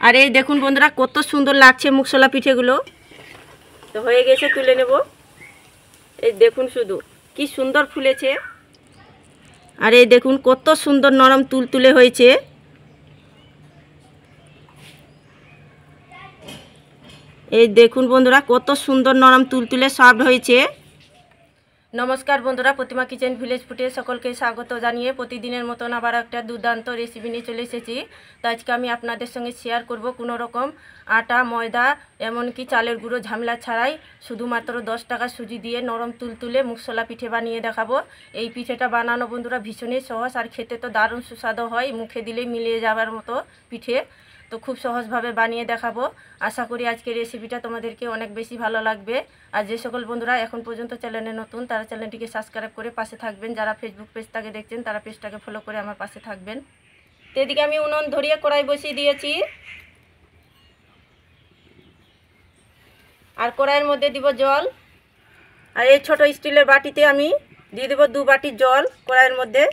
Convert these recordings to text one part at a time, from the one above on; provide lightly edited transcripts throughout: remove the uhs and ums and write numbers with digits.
আর এই দেখুন বন্ধুরা কত সুন্দর লাগছে মুগশলা পিঠেগুলো। তো হয়ে গেছে, তুলে নেব। এই দেখুন শুধু কি সুন্দর ফুলেছে। আর এই দেখুন কত সুন্দর নরম তুলতুলে হয়েছে। এই দেখুন বন্ধুরা কত সুন্দর নরম তুলতুলে সফট হয়েছে। নমস্কার বন্ধুরা, প্রতিমা কিচেন ভিলেজ ফুডে সকলকে স্বাগত জানিয়ে প্রতিদিনের মতন আবার একটা দুর্দান্ত রেসিপি নিয়ে চলে এসেছি। তো আজকে আমি আপনাদের সঙ্গে শেয়ার করব কোনো রকম আটা, ময়দা, এমনকি চালের গুঁড়ো ঝামেলা ছাড়াই শুধুমাত্র 10 টাকা সুজি দিয়ে নরম তুলতুলে মুগশলা পিঠে বানিয়ে দেখাবো। এই পিঠেটা বানানো বন্ধুরা ভীষণই সহজ, আর খেতে তো দারুণ সুস্বাদু হয়, মুখে দিলেই মিলিয়ে যাবার মতো পিঠে। তো খুব সহজভাবে বানিয়ে দেখাবো। আশা করি আজকের রেসিপিটা তোমাদেরকে অনেক বেশি ভালো লাগবে। আর যে সকল বন্ধুরা এখন পর্যন্ত চ্যানেলে নতুন তারা চ্যানেলটিকে সাবস্ক্রাইব করে পাশে থাকবেন। যারা ফেসবুক পেজটাকে দেখছেন তারা পেজটাকে ফলো করে আমার পাশে থাকবেন। তো এদিকে আমি উনুন ধরিয়ে কড়াই বসিয়ে দিয়েছি। আর কড়াইয়ের মধ্যে দিব জল। আর এই ছোট স্টিলের বাটিতে আমি দিয়ে দেব 2 বাটি জল কড়াইয়ের মধ্যে।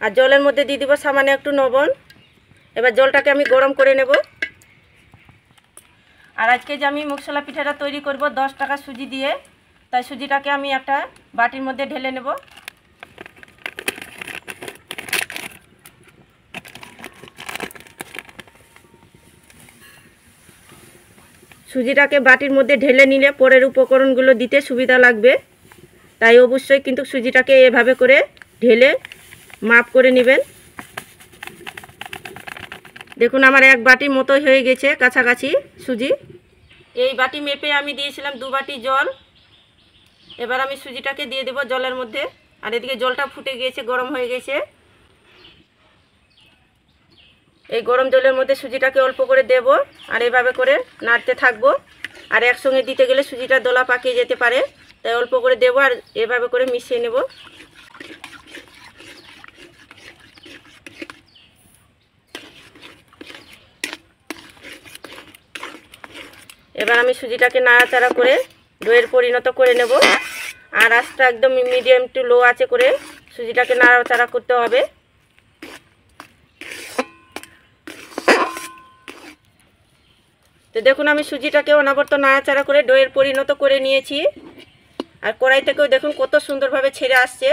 আর জলের মধ্যে দিয়ে দিব সামান্য একটু লবণ। এবার জলটাকে আমি গরম করে নেব। আর আজকে যে আমি মুগশলা পিঠাটা তৈরি করব 10 টাকা সুজি দিয়ে, তাই সুজিটাকে আমি একটা বাটির মধ্যে ঢেলে নেব। সুজিটাকে বাটির মধ্যে ঢেলে নিলে পরের উপকরণগুলো দিতে সুবিধা লাগবে, তাই অবশ্যই কিন্তু সুজিটাকে এভাবে করে ঢেলে মাপ করে নেবেন। দেখুন আমার 1 বাটি মতো হয়ে গেছে কাছাকাছি সুজি। এই বাটি মেপে আমি দিয়েছিলাম 2 বাটি জল। এবার আমি সুজিটাকে দিয়ে দেব জলের মধ্যে। আর এদিকে জলটা ফুটে গিয়েছে, গরম হয়ে গেছে। এই গরম জলের মধ্যে সুজিটাকে অল্প করে দেব, আর এভাবে করে নাড়তে থাকবো। আর একসঙ্গে দিতে গেলে সুজিটা দলা পাকিয়ে যেতে পারে, তাই অল্প করে দেব আর এভাবে করে মিশিয়ে নেব। এবার আমি সুজিটাকে নাড়াচাড়া করে ডোয়ের পরিণত করে নেব। আর আঁচটা একদম মিডিয়াম টু লো আঁচে করে সুজিটাকে নাড়াচাড়া করতে হবে। তো দেখুন আমি সুজিটাকে অনবরত নাড়াচাড়া করে ডোয়ের পরিণত করে নিয়েছি। আর কড়াই থেকেও দেখুন কত সুন্দরভাবে ছেড়ে আসছে।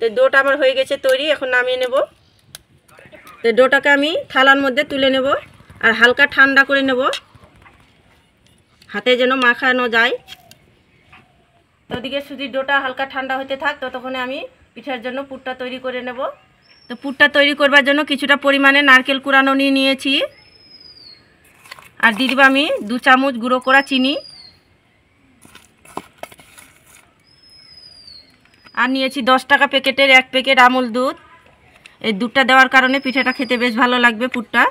তো ডোটা আমার হয়ে গেছে তৈরি, এখন নামিয়ে নেব। তো ডোটাকে আমি থালার মধ্যে তুলে নেব আর হালকা ঠান্ডা করে নেব, হাতে যেন মাখানো যায়। তো ওদিকে সুজির ডোটা হালকা ঠান্ডা হতে থাক, ততক্ষণে আমি পিঠার জন্য পুরটা তৈরি করে নেব। তো পুরটা তৈরি করবার জন্য কিছুটা পরিমাণে নারকেল কুড়ানো নিয়েছি। আর দিয়ে দেব আমি 2 চামচ গুঁড়ো করা চিনি। আর নিয়েছি 10 টাকা প্যাকেটের 1 প্যাকেট আমুল দুধ। এই দুধটা দেওয়ার কারণে পিঠাটা খেতে বেশ ভালো লাগবে পুরটা।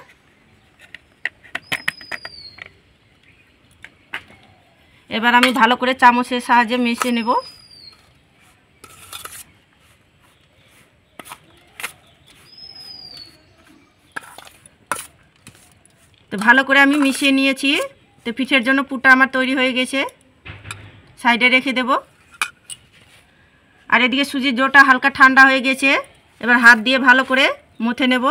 এবার আমি ভালো করে চামচের সাহায্যে মিশিয়ে নেব। তো ভালো করে আমি মিশিয়ে নিয়েছি। তো পিঠের জন্য পুরটা আমার তৈরি হয়ে গেছে, সাইডে রেখে দেব। আর এদিকে সুজির ডোটা হালকা ঠান্ডা হয়ে গেছে, এবার হাত দিয়ে ভালো করে মথে নেব।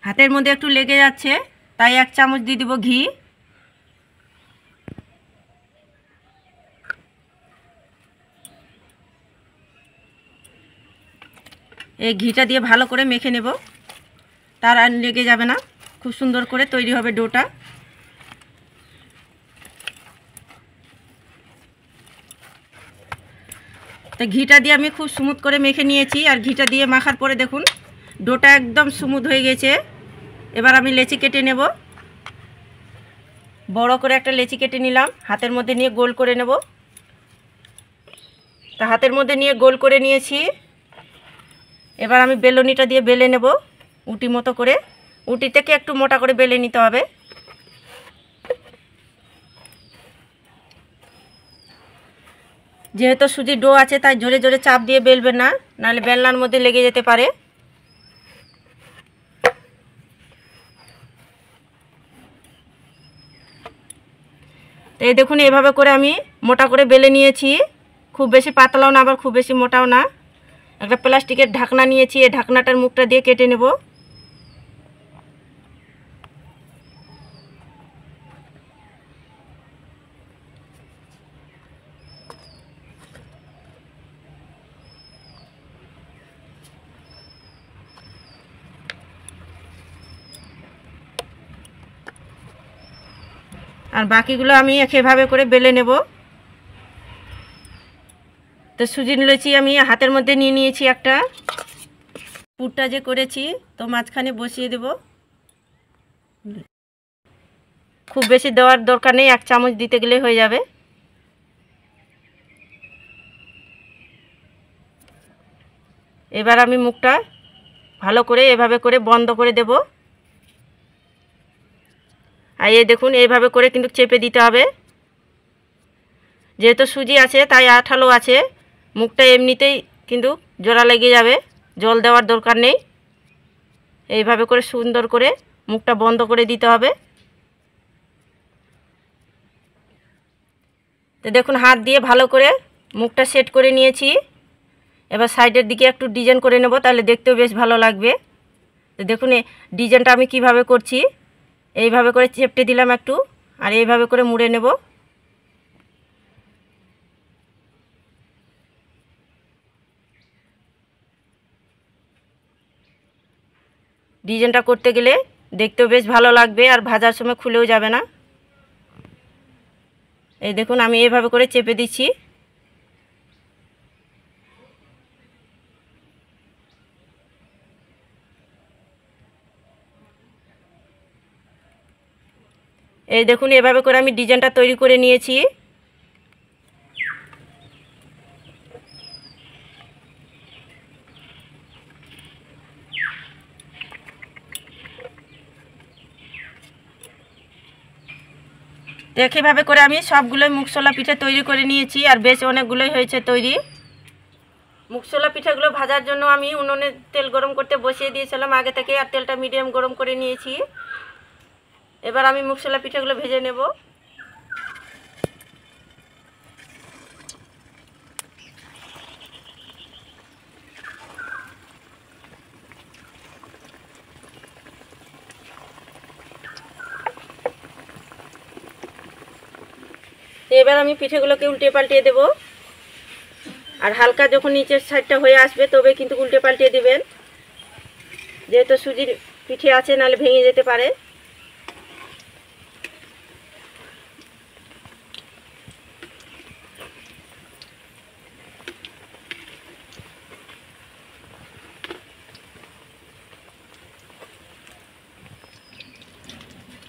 হাতের মধ্যে একটু লেগে যাচ্ছে, তাই 1 চামচ দিয়ে দিব ঘি। এই ঘিটা দিয়ে ভালো করে মেখে নেব, তার আর লেগে যাবে না, খুব সুন্দর করে তৈরি হবে ডোটা। তো ঘিটা দিয়ে আমি খুব স্মুথ করে মেখে নিয়েছি। আর ঘিটা দিয়ে মাখার পরে দেখুন ডোটা একদম স্মুথ হয়ে গেছে। এবার আমি লেচি কেটে নেব। বড় করে একটা লেচি কেটে নিলাম, হাতের মধ্যে নিয়ে গোল করে নেব। তা হাতের মধ্যে নিয়ে গোল করে নিয়েছি। এবার আমি বেলনিটা দিয়ে বেলে নেব উটি মতো করে। উটি থেকে একটু মোটা করে বেলে নিতে হবে। যেহেতু সুজির ডো আছে তাই জোরে জোরে চাপ দিয়ে বেলবেন না, নাহলে বেলনার মধ্যে লেগে যেতে পারে। তো এই দেখুন এভাবে করে আমি মোটা করে বেলে নিয়েছি, খুব বেশি পাতলাও না আবার খুব বেশি মোটাও না। একটা প্লাস্টিকের ঢাকনা নিয়েছি, এই ঢাকনাটার মুখটা দিয়ে কেটে নেব। আর বাকিগুলো আমি একইভাবে করে বেলে নেব। তো সুজি লুচি আমি হাতের মধ্যে নিয়ে নিয়েছি একটা। পুরটা যে করেছি তো মাঝখানে বসিয়ে দেব। খুব বেশি দেওয়ার দরকার নেই, 1 চামচ দিতে গেলে হয়ে যাবে। এবার আমি মুখটা ভালো করে এভাবে করে বন্ধ করে দেব। আর এই দেখুন এইভাবে করে কিন্তু চেপে দিতে হবে, যেহেতু সুজি আছে তাই আঠালো আছে। মুখটা এমনিতেই কিন্তু জোড়া লেগে যাবে, জল দেওয়ার দরকার নেই। এইভাবে করে সুন্দর করে মুখটা বন্ধ করে দিতে হবে। তো দেখুন হাত দিয়ে ভালো করে মুখটা সেট করে নিয়েছি। এবার সাইডের দিকে একটু ডিজাইন করে নেব, তাহলে দেখতেও বেশ ভালো লাগবে। তো দেখুন এই ডিজাইনটা আমি কিভাবে করছি। এইভাবে করে চেপটে দিলাম একটু, আর এইভাবে করে মুড়ে নেব। ডিজাইনটা করতে গেলে দেখতেও বেশ ভালো লাগবে, আর ভাজার সময় খুলেও যাবে না। এই দেখুন আমি এইভাবে করে চেপে দিচ্ছি। এই দেখুন এভাবে করে আমি ডিজাইনটা তৈরি করে নিয়েছি। তো একইভাবে করে আমি সবগুলোই মুগশলা পিঠা তৈরি করে নিয়েছি, আর বেশ অনেকগুলোই হয়েছে তৈরি। মুগশলা পিঠাগুলো ভাজার জন্য আমি উনুনে তেল গরম করতে বসিয়ে দিয়েছিলাম আগে থেকে, আর তেলটা মিডিয়াম গরম করে নিয়েছি। এবার আমি মুগশলা পিঠাগুলো ভেজে নেব। এবার আমি পিঠেগুলোকে উল্টে পাল্টিয়ে দেব, আর হালকা যখন নিচের সাইডটা হয়ে আসবে তবে কিন্তু উল্টে পাল্টিয়ে দেবেন, যেহেতু সুজির পিঠে আছে, নাহলে ভেঙে যেতে পারে।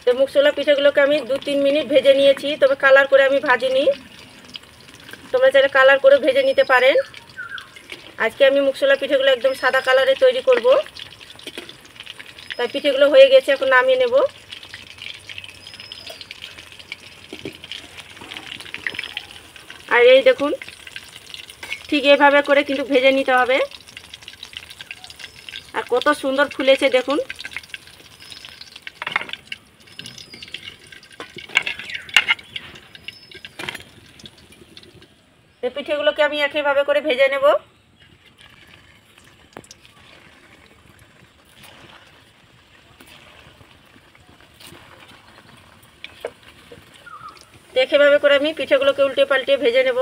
তো মুগশলা পিঠেগুলোকে আমি 2-3 মিনিট ভেজে নিয়েছি, তবে কালার করে আমি ভাজিনি। তোমরা চাইলে কালার করে ভেজে নিতে পারেন। আজকে আমি মুগশলা পিঠেগুলো একদম সাদা কালারে তৈরি করব, তাই পিঠেগুলো হয়ে গেছে, এখন নামিয়ে নেব। আর এই দেখুন ঠিক এইভাবে করে কিন্তু ভেজে নিতে হবে। আর কত সুন্দর ফুলেছে দেখুন। এই পিঠেগুলোকে আমি একইভাবে করে ভেজে নেব। একইভাবে করে আমি পিঠেগুলোকে উল্টে পাল্টে ভেজে নেব।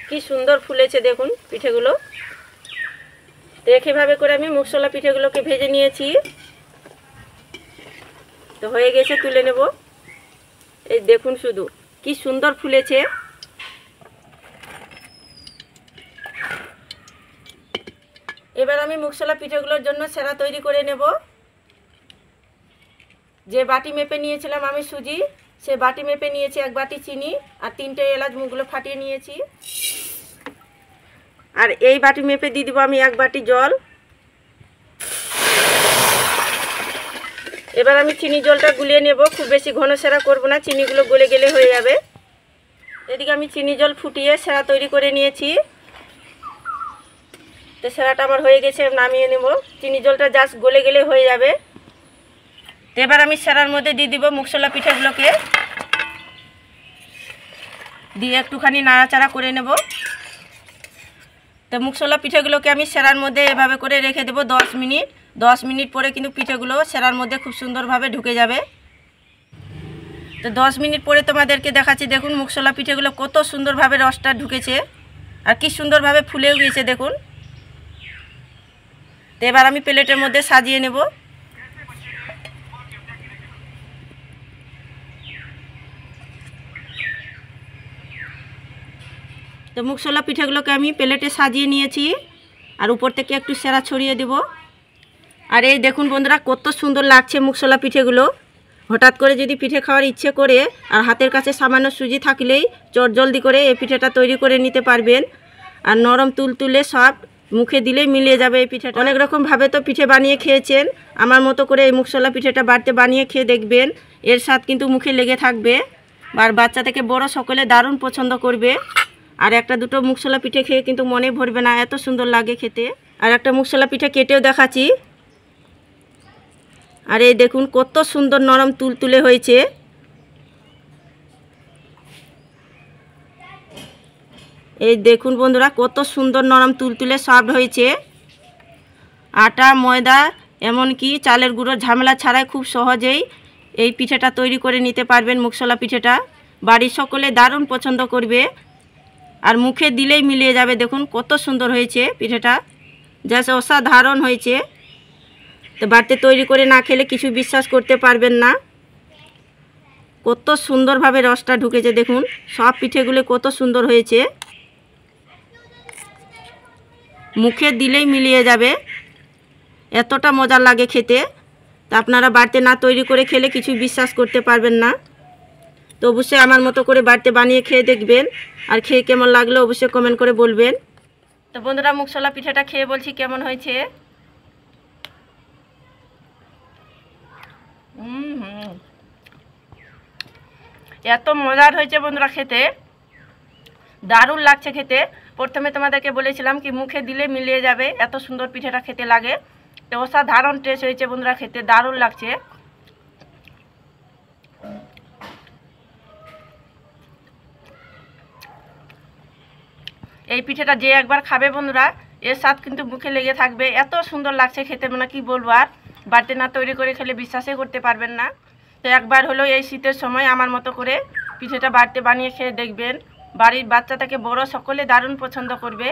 কি সুন্দর ফুলেছে দেখুন পিঠেগুলো। তো একইভাবে করে আমি মুগশলা পিঠেগুলোকে ভেজে নিয়েছি। তো হয়ে গেছে, তুলে নেব। এই দেখুন শুধু কি সুন্দর ফুলেছে। এবার আমি মুগশলা পিঠেগুলোর জন্য সেরা তৈরি করে নেব। যে বাটি মেপে নিয়েছিলাম আমি সুজি, সে বাটি মেপে নিয়েছি 1 বাটি চিনি, আর 3টে এলাচ মুখগুলো ফাটিয়ে নিয়েছি। আর এই বাটি মেপে দিয়ে দিব আমি 1 বাটি জল। এবার আমি চিনি জলটা গুলিয়ে নেব, খুব বেশি ঘন সেরা করব না, চিনিগুলো গলে গেলে হয়ে যাবে। এদিকে আমি চিনি জল ফুটিয়ে সেরা তৈরি করে নিয়েছি। তো সেরাটা আমার হয়ে গেছে, নামিয়ে নেব। চিনি জলটা জাস্ট গলে গেলে হয়ে যাবে। তো এবার আমি সেরার মধ্যে দিয়ে দিব মুগশলা পিঠাগুলোকে, দিয়ে একটুখানি নাড়াচাড়া করে নেব। তো মুগশলা পিঠাগুলোকে আমি সেরার মধ্যে এভাবে করে রেখে দেবো 10 মিনিট। 10 মিনিট পরে কিন্তু পিঠাগুলো সেরার মধ্যে খুব সুন্দরভাবে ঢুকে যাবে। তো 10 মিনিট পরে তোমাদেরকে দেখাচ্ছি। দেখুন মুগশলা পিঠাগুলো কত সুন্দরভাবে রসটা ঢুকেছে আর কি সুন্দরভাবে ফুলেও গিয়েছে দেখুন। তো এবার আমি প্লেটের মধ্যে সাজিয়ে নেব। তো মুগশলা পিঠাগুলোকে আমি প্লেটে সাজিয়ে নিয়েছি আর উপর থেকে একটু সেরা ছড়িয়ে দেব। আর এই দেখুন বন্ধুরা কত সুন্দর লাগছে মুগশলা পিঠেগুলো। হঠাৎ করে যদি পিঠে খাওয়ার ইচ্ছে করে আর হাতের কাছে সামান্য সুজি থাকলেই জলদি করে এই পিঠেটা তৈরি করে নিতে পারবেন। আর নরম তুলতুলে সফট, মুখে দিলেই মিলিয়ে যাবে এই পিঠেটা। অনেক রকমভাবে তো পিঠে বানিয়ে খেয়েছেন, আমার মতো করে এই মুগশলা পিঠেটা বাড়িতে বানিয়ে খেয়ে দেখবেন। এর স্বাদ কিন্তু মুখে লেগে থাকবে আর বাচ্চা থেকে বড় সকলে দারুণ পছন্দ করবে। আর একটা দুটো মুগশলা পিঠে খেয়ে কিন্তু মনে ভরবে না, এত সুন্দর লাগে খেতে। আর একটা মুগশলা পিঠে কেটেও দেখাচ্ছি। আর এই দেখুন কত সুন্দর নরম তুলতুলে হয়েছে। এই দেখুন বন্ধুরা কত সুন্দর নরম তুলতুলে সফট হয়েছে। আটা, ময়দা এমনকি চালের গুঁড়োর ঝামেলা ছাড়াই খুব সহজেই এই পিঠেটা তৈরি করে নিতে পারবেন। মুগশলা পিঠেটা বাড়ির সকলে দারুণ পছন্দ করবে আর মুখে দিলেই মিলিয়ে যাবে। দেখুন কত সুন্দর হয়েছে পিঠেটা, জাস্ট অসাধারণ হয়েছে। তো বাড়িতে তৈরি করে না খেলে কিছু বিশ্বাস করতে পারবেন না, কত সুন্দরভাবে রসটা ঢুকেছে। দেখুন সব পিঠেগুলো কত সুন্দর হয়েছে, মুখে দিলেই মিলিয়ে যাবে, এতটা মজা লাগে খেতে। তা আপনারা বাড়িতে না তৈরি করে খেলে কিছু বিশ্বাস করতে পারবেন না। তো অবশ্যই আমার মতো করে বাড়িতে বানিয়ে খেয়ে দেখবেন আর খেয়ে কেমন লাগলো অবশ্যই কমেন্ট করে বলবেন। তো বন্ধুরা মুগশলা পিঠাটা খেয়ে বলছি কেমন হয়েছে। এত মজার হয়েছে বন্ধুরা, খেতে দারুণ লাগছে খেতে। প্রথমে তোমাদেরকে বলেছিলাম কি মুখে দিলে মিলিয়ে যাবে, এত সুন্দর পিঠাটা খেতে লাগে। তো অসাধারণ টেস্ট হয়েছে বন্ধুরা, খেতে দারুণ লাগছে। এই পিঠাটা যে একবার খাবে বন্ধুরা এর স্বাদ কিন্তু মুখে লেগে থাকবে, এত সুন্দর লাগছে খেতে, মানে কি বলবো। আর বাড়িতে না তৈরি করে খেলে বিশ্বাসই করতে পারবেন না। তো একবার হলেও এই শীতের সময় আমার মতো করে পিঠেটা বাড়িতে বানিয়ে খেয়ে দেখবেন, বাড়ির বাচ্চা থেকে বড় সকলে দারুণ পছন্দ করবে।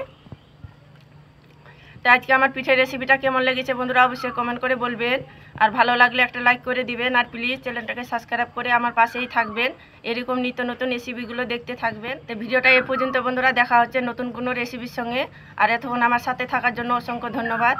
তো আজকে আমার পিঠের রেসিপিটা কেমন লেগেছে বন্ধুরা অবশ্যই কমেন্ট করে বলবেন। আর ভালো লাগলে একটা লাইক করে দিবেন আর প্লিজ চ্যানেলটাকে সাবস্ক্রাইব করে আমার পাশেই থাকবেন, এরকম নিত্য নতুন রেসিপিগুলো দেখতে থাকবেন। তো ভিডিওটা এ পর্যন্ত বন্ধুরা, দেখা হচ্ছে নতুন কোনো রেসিপির সঙ্গে। আর এতক্ষণ আমার সাথে থাকার জন্য অসংখ্য ধন্যবাদ।